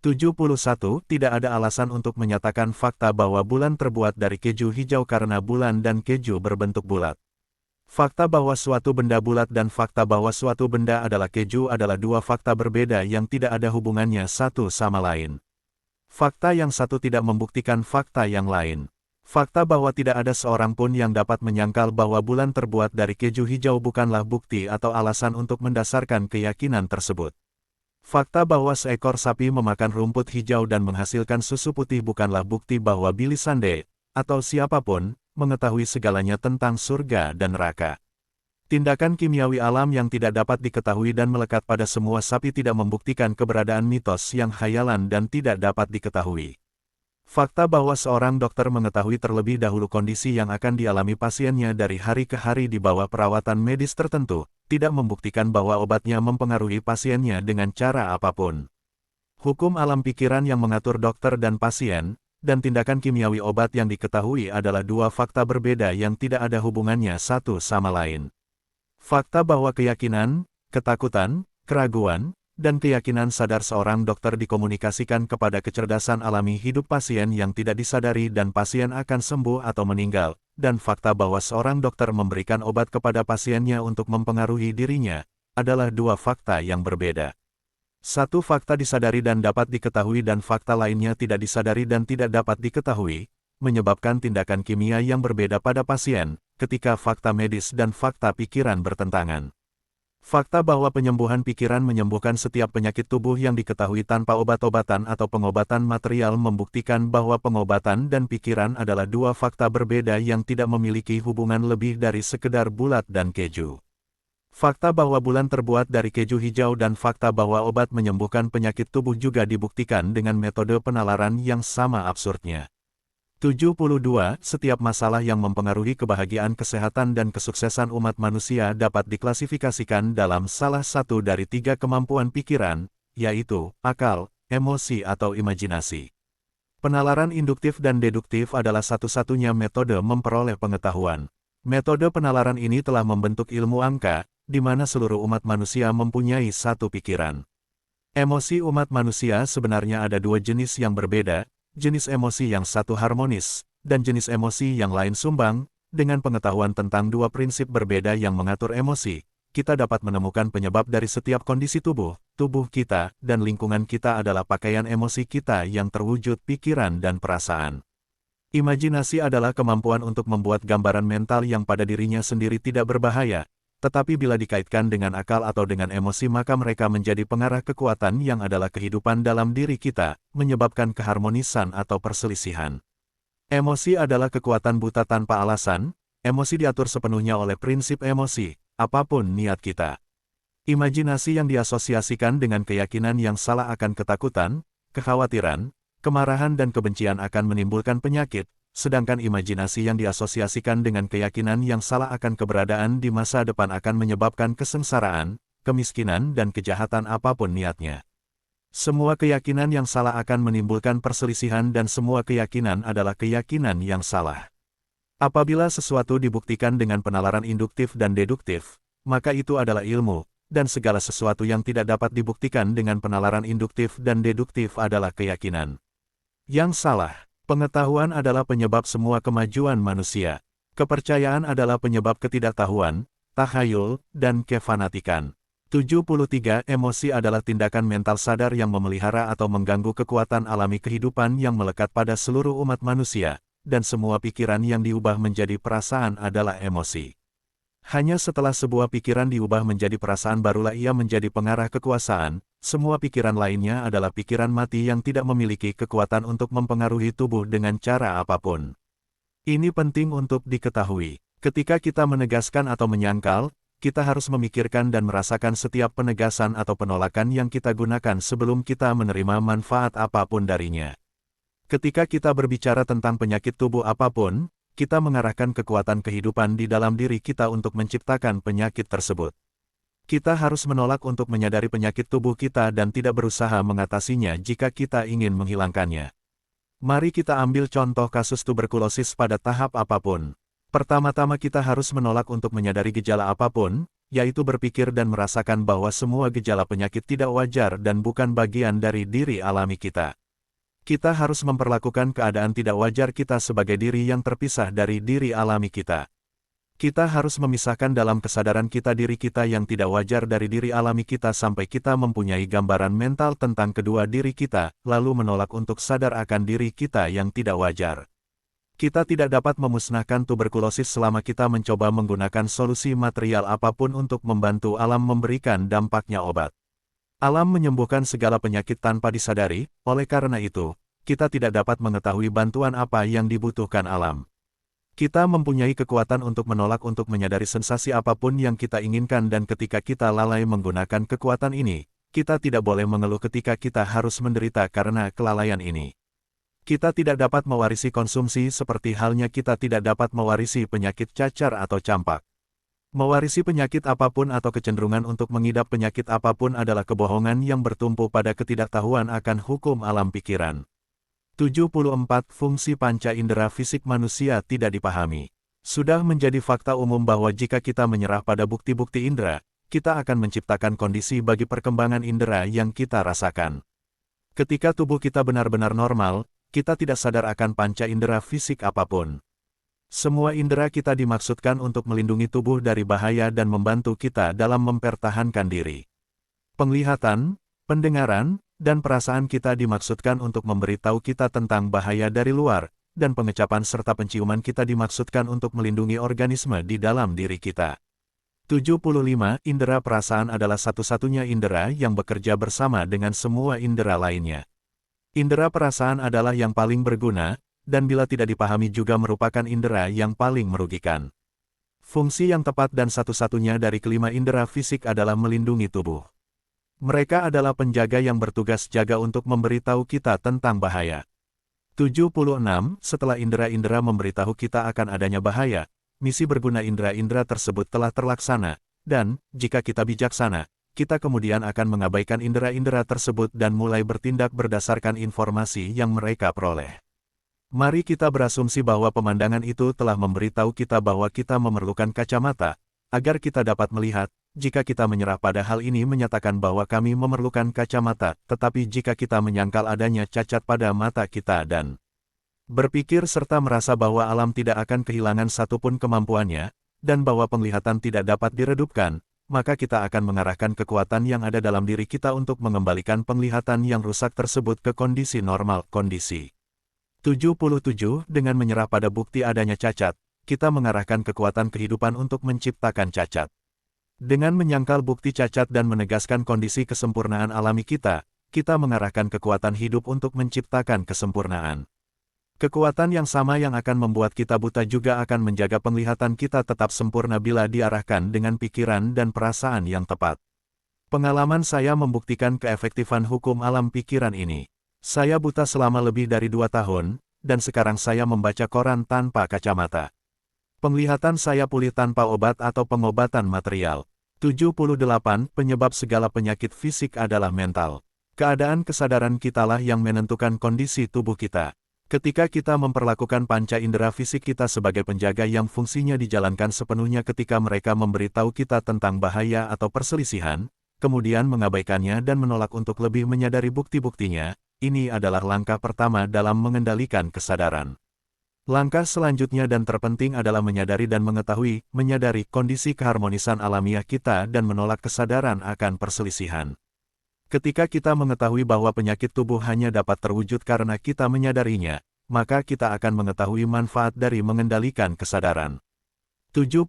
71. Tidak ada alasan untuk menyatakan fakta bahwa bulan terbuat dari keju hijau karena bulan dan keju berbentuk bulat. Fakta bahwa suatu benda bulat dan fakta bahwa suatu benda adalah keju adalah dua fakta berbeda yang tidak ada hubungannya satu sama lain. Fakta yang satu tidak membuktikan fakta yang lain. Fakta bahwa tidak ada seorang pun yang dapat menyangkal bahwa bulan terbuat dari keju hijau bukanlah bukti atau alasan untuk mendasarkan keyakinan tersebut. Fakta bahwa seekor sapi memakan rumput hijau dan menghasilkan susu putih bukanlah bukti bahwa Billy Sunday, atau siapapun, mengetahui segalanya tentang surga dan neraka. Tindakan kimiawi alam yang tidak dapat diketahui dan melekat pada semua sapi tidak membuktikan keberadaan mitos yang khayalan dan tidak dapat diketahui. Fakta bahwa seorang dokter mengetahui terlebih dahulu kondisi yang akan dialami pasiennya dari hari ke hari di bawah perawatan medis tertentu, tidak membuktikan bahwa obatnya mempengaruhi pasiennya dengan cara apapun. Hukum alam pikiran yang mengatur dokter dan pasien, dan tindakan kimiawi obat yang diketahui adalah dua fakta berbeda yang tidak ada hubungannya satu sama lain. Fakta bahwa keyakinan, ketakutan, keraguan, dan keyakinan sadar seorang dokter dikomunikasikan kepada kecerdasan alami hidup pasien yang tidak disadari dan pasien akan sembuh atau meninggal, dan fakta bahwa seorang dokter memberikan obat kepada pasiennya untuk mempengaruhi dirinya, adalah dua fakta yang berbeda. Satu fakta disadari dan dapat diketahui dan fakta lainnya tidak disadari dan tidak dapat diketahui, menyebabkan tindakan kimia yang berbeda pada pasien, ketika fakta medis dan fakta pikiran bertentangan. Fakta bahwa penyembuhan pikiran menyembuhkan setiap penyakit tubuh yang diketahui tanpa obat-obatan atau pengobatan material membuktikan bahwa pengobatan dan pikiran adalah dua fakta berbeda yang tidak memiliki hubungan lebih dari sekedar bulat dan keju. Fakta bahwa bulan terbuat dari keju hijau dan fakta bahwa obat menyembuhkan penyakit tubuh juga dibuktikan dengan metode penalaran yang sama absurdnya. 72. Setiap masalah yang mempengaruhi kebahagiaan kesehatan dan kesuksesan umat manusia dapat diklasifikasikan dalam salah satu dari tiga kemampuan pikiran, yaitu akal, emosi atau imajinasi. Penalaran induktif dan deduktif adalah satu-satunya metode memperoleh pengetahuan. Metode penalaran ini telah membentuk ilmu angka, di mana seluruh umat manusia mempunyai satu pikiran. Emosi umat manusia sebenarnya ada dua jenis yang berbeda, jenis emosi yang satu harmonis, dan jenis emosi yang lain sumbang. Dengan pengetahuan tentang dua prinsip berbeda yang mengatur emosi, kita dapat menemukan penyebab dari setiap kondisi tubuh kita, dan lingkungan kita adalah pakaian emosi kita yang terwujud pikiran dan perasaan. Imajinasi adalah kemampuan untuk membuat gambaran mental yang pada dirinya sendiri tidak berbahaya, tetapi bila dikaitkan dengan akal atau dengan emosi maka mereka menjadi pengarah kekuatan yang adalah kehidupan dalam diri kita, menyebabkan keharmonisan atau perselisihan. Emosi adalah kekuatan buta tanpa alasan, emosi diatur sepenuhnya oleh prinsip emosi, apapun niat kita. Imajinasi yang diasosiasikan dengan keyakinan yang salah akan ketakutan, kekhawatiran, kemarahan dan kebencian akan menimbulkan penyakit, sedangkan imajinasi yang diasosiasikan dengan keyakinan yang salah akan keberadaan di masa depan akan menyebabkan kesengsaraan, kemiskinan dan kejahatan apapun niatnya. Semua keyakinan yang salah akan menimbulkan perselisihan dan semua keyakinan adalah keyakinan yang salah. Apabila sesuatu dibuktikan dengan penalaran induktif dan deduktif, maka itu adalah ilmu, dan segala sesuatu yang tidak dapat dibuktikan dengan penalaran induktif dan deduktif adalah keyakinan yang salah. Pengetahuan adalah penyebab semua kemajuan manusia. Kepercayaan adalah penyebab ketidaktahuan, takhayul, dan kefanatikan. 73. Emosi adalah tindakan mental sadar yang memelihara atau mengganggu kekuatan alami kehidupan yang melekat pada seluruh umat manusia, dan semua pikiran yang diubah menjadi perasaan adalah emosi. Hanya setelah sebuah pikiran diubah menjadi perasaan barulah ia menjadi pengarah kekuasaan. Semua pikiran lainnya adalah pikiran mati yang tidak memiliki kekuatan untuk mempengaruhi tubuh dengan cara apapun. Ini penting untuk diketahui. Ketika kita menegaskan atau menyangkal, kita harus memikirkan dan merasakan setiap penegasan atau penolakan yang kita gunakan sebelum kita menerima manfaat apapun darinya. Ketika kita berbicara tentang penyakit tubuh apapun, kita mengarahkan kekuatan kehidupan di dalam diri kita untuk menciptakan penyakit tersebut. Kita harus menolak untuk menyadari penyakit tubuh kita dan tidak berusaha mengatasinya jika kita ingin menghilangkannya. Mari kita ambil contoh kasus tuberkulosis pada tahap apapun. Pertama-tama kita harus menolak untuk menyadari gejala apapun, yaitu berpikir dan merasakan bahwa semua gejala penyakit tidak wajar dan bukan bagian dari diri alami kita. Kita harus memperlakukan keadaan tidak wajar kita sebagai diri yang terpisah dari diri alami kita. Kita harus memisahkan dalam kesadaran kita diri kita yang tidak wajar dari diri alami kita sampai kita mempunyai gambaran mental tentang kedua diri kita, lalu menolak untuk sadar akan diri kita yang tidak wajar. Kita tidak dapat memusnahkan tuberkulosis selama kita mencoba menggunakan solusi material apapun untuk membantu alam memberikan dampaknya obat. Alam menyembuhkan segala penyakit tanpa disadari, oleh karena itu, kita tidak dapat mengetahui bantuan apa yang dibutuhkan alam. Kita mempunyai kekuatan untuk menolak untuk menyadari sensasi apapun yang kita inginkan dan ketika kita lalai menggunakan kekuatan ini, kita tidak boleh mengeluh ketika kita harus menderita karena kelalaian ini. Kita tidak dapat mewarisi konsumsi seperti halnya kita tidak dapat mewarisi penyakit cacar atau campak. Mewarisi penyakit apapun atau kecenderungan untuk mengidap penyakit apapun adalah kebohongan yang bertumpu pada ketidaktahuan akan hukum alam pikiran. 74. Fungsi panca indera fisik manusia tidak dipahami. Sudah menjadi fakta umum bahwa jika kita menyerah pada bukti-bukti indera, kita akan menciptakan kondisi bagi perkembangan indera yang kita rasakan. Ketika tubuh kita benar-benar normal, kita tidak sadar akan panca indera fisik apapun. Semua indera kita dimaksudkan untuk melindungi tubuh dari bahaya dan membantu kita dalam mempertahankan diri. Penglihatan, pendengaran, dan perasaan kita dimaksudkan untuk memberitahu kita tentang bahaya dari luar, dan pengecapan serta penciuman kita dimaksudkan untuk melindungi organisme di dalam diri kita. 75. Indera perasaan adalah satu-satunya indera yang bekerja bersama dengan semua indera lainnya. Indera perasaan adalah yang paling berguna, dan bila tidak dipahami juga merupakan indera yang paling merugikan. Fungsi yang tepat dan satu-satunya dari kelima indera fisik adalah melindungi tubuh. Mereka adalah penjaga yang bertugas jaga untuk memberitahu kita tentang bahaya. 76. Setelah indera-indera memberitahu kita akan adanya bahaya, misi berguna indera-indera tersebut telah terlaksana, dan, jika kita bijaksana, kita kemudian akan mengabaikan indera-indera tersebut dan mulai bertindak berdasarkan informasi yang mereka peroleh. Mari kita berasumsi bahwa pemandangan itu telah memberitahu kita bahwa kita memerlukan kacamata, agar kita dapat melihat. Jika kita menyerah pada hal ini menyatakan bahwa kami memerlukan kacamata, tetapi jika kita menyangkal adanya cacat pada mata kita dan berpikir serta merasa bahwa alam tidak akan kehilangan satupun kemampuannya, dan bahwa penglihatan tidak dapat diredupkan, maka kita akan mengarahkan kekuatan yang ada dalam diri kita untuk mengembalikan penglihatan yang rusak tersebut ke kondisi normal. Kondisi 77. Dengan menyerah pada bukti adanya cacat, kita mengarahkan kekuatan kehidupan untuk menciptakan cacat. Dengan menyangkal bukti cacat dan menegaskan kondisi kesempurnaan alami kita mengarahkan kekuatan hidup untuk menciptakan kesempurnaan. Kekuatan yang sama yang akan membuat kita buta juga akan menjaga penglihatan kita tetap sempurna bila diarahkan dengan pikiran dan perasaan yang tepat. Pengalaman saya membuktikan keefektifan hukum alam pikiran ini. Saya buta selama lebih dari 2 tahun, dan sekarang saya membaca koran tanpa kacamata. Penglihatan saya pulih tanpa obat atau pengobatan material. 78. Penyebab segala penyakit fisik adalah mental. Keadaan kesadaran kitalah yang menentukan kondisi tubuh kita. Ketika kita memperlakukan panca indera fisik kita sebagai penjaga yang fungsinya dijalankan sepenuhnya ketika mereka memberitahu kita tentang bahaya atau perselisihan, kemudian mengabaikannya dan menolak untuk lebih menyadari bukti-buktinya, ini adalah langkah pertama dalam mengendalikan kesadaran. Langkah selanjutnya dan terpenting adalah menyadari dan menyadari kondisi keharmonisan alamiah kita dan menolak kesadaran akan perselisihan. Ketika kita mengetahui bahwa penyakit tubuh hanya dapat terwujud karena kita menyadarinya, maka kita akan mengetahui manfaat dari mengendalikan kesadaran. 79.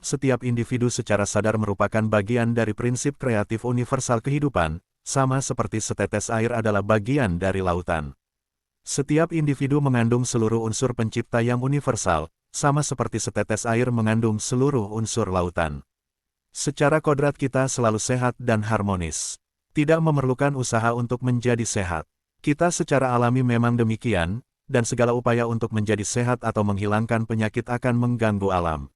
Setiap individu secara sadar merupakan bagian dari prinsip kreatif universal kehidupan, sama seperti setetes air adalah bagian dari lautan. Setiap individu mengandung seluruh unsur pencipta yang universal, sama seperti setetes air mengandung seluruh unsur lautan. Secara kodrat kita selalu sehat dan harmonis. Tidak memerlukan usaha untuk menjadi sehat. Kita secara alami memang demikian, dan segala upaya untuk menjadi sehat atau menghilangkan penyakit akan mengganggu alam.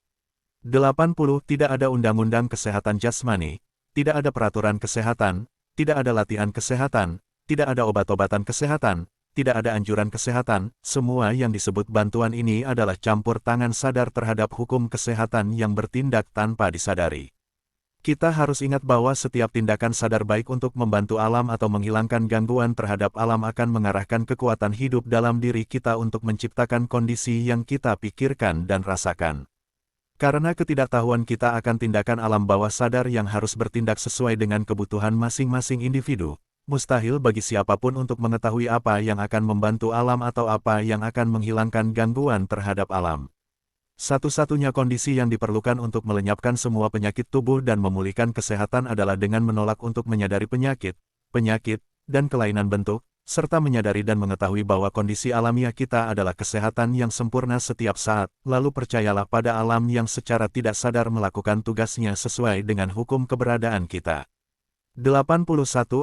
80. Tidak ada undang-undang kesehatan jasmani, tidak ada peraturan kesehatan, tidak ada latihan kesehatan, tidak ada obat-obatan kesehatan, tidak ada anjuran kesehatan. Semua yang disebut bantuan ini adalah campur tangan sadar terhadap hukum kesehatan yang bertindak tanpa disadari. Kita harus ingat bahwa setiap tindakan sadar baik untuk membantu alam atau menghilangkan gangguan terhadap alam akan mengarahkan kekuatan hidup dalam diri kita untuk menciptakan kondisi yang kita pikirkan dan rasakan. Karena ketidaktahuan kita akan tindakan alam bawah sadar yang harus bertindak sesuai dengan kebutuhan masing-masing individu, mustahil bagi siapapun untuk mengetahui apa yang akan membantu alam atau apa yang akan menghilangkan gangguan terhadap alam. Satu-satunya kondisi yang diperlukan untuk melenyapkan semua penyakit tubuh dan memulihkan kesehatan adalah dengan menolak untuk menyadari penyakit, dan kelainan bentuk, serta menyadari dan mengetahui bahwa kondisi alamiah kita adalah kesehatan yang sempurna setiap saat, lalu percayalah pada alam yang secara tidak sadar melakukan tugasnya sesuai dengan hukum keberadaan kita. 81.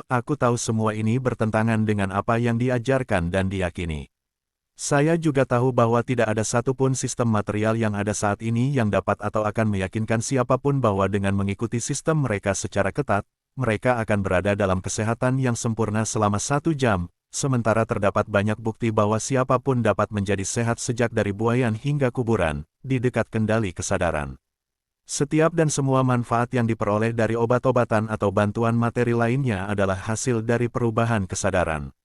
Aku tahu semua ini bertentangan dengan apa yang diajarkan dan diyakini. Saya juga tahu bahwa tidak ada satupun sistem material yang ada saat ini yang dapat atau akan meyakinkan siapapun bahwa dengan mengikuti sistem mereka secara ketat, mereka akan berada dalam kesehatan yang sempurna selama 1 jam, sementara terdapat banyak bukti bahwa siapapun dapat menjadi sehat sejak dari buayan hingga kuburan, di dekat kendali kesadaran. Setiap dan semua manfaat yang diperoleh dari obat-obatan atau bantuan materi lainnya adalah hasil dari perubahan kesadaran.